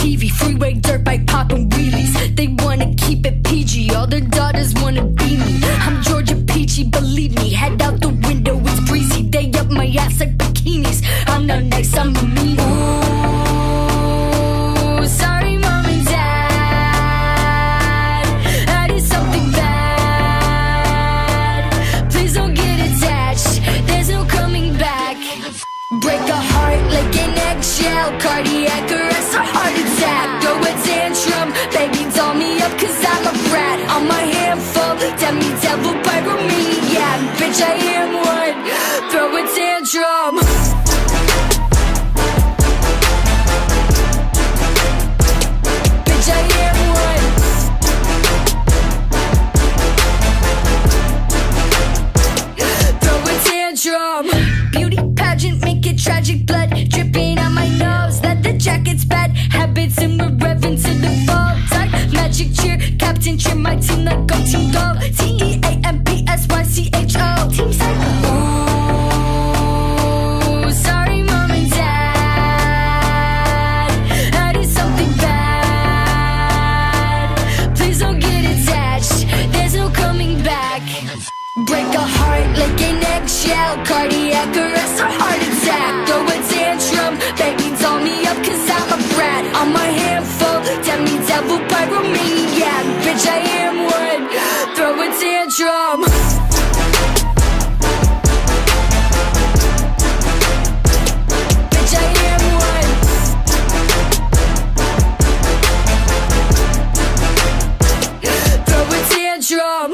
TV, freeway dirt bike popping wheelies. They wanna keep it PG, all their daughters wanna be me. I'm Georgia Peachy, believe me, head out the window, it's breezy. They up my ass like bikinis, I'm not nice, I'm a meanie. Ooh, sorry mom and dad, I did something bad. Please don't get attached, there's no coming back. Break a heart like an eggshell, cardiac arrest or heart attack. Throw a tantrum, baby doll me up cause I'm a brat. I'm a handful, demi devil pyromaniac. Bitch I am one, throw a tantrum. Bitch I am one. Throw a tantrum. Beauty pageant, make it tragic, blood dripping on my nose. Let the jacket's bad habits and we're revving to the fall. Type magic cheer, captain cheer my team like go team go. TEAMPSYCHO, Team Psycho. Ooh, sorry mom and dad, I did something bad. Please don't get attached, there's no coming back. Break a heart like an eggshell, cardiac arrest or heart attack. Throw a tantrum, baby doll me up cause I'm a brat. I'm a handful, demi devil pyromaniac. Bitch I am one, throw a tantrum. Bitch I am one. Throw a tantrum.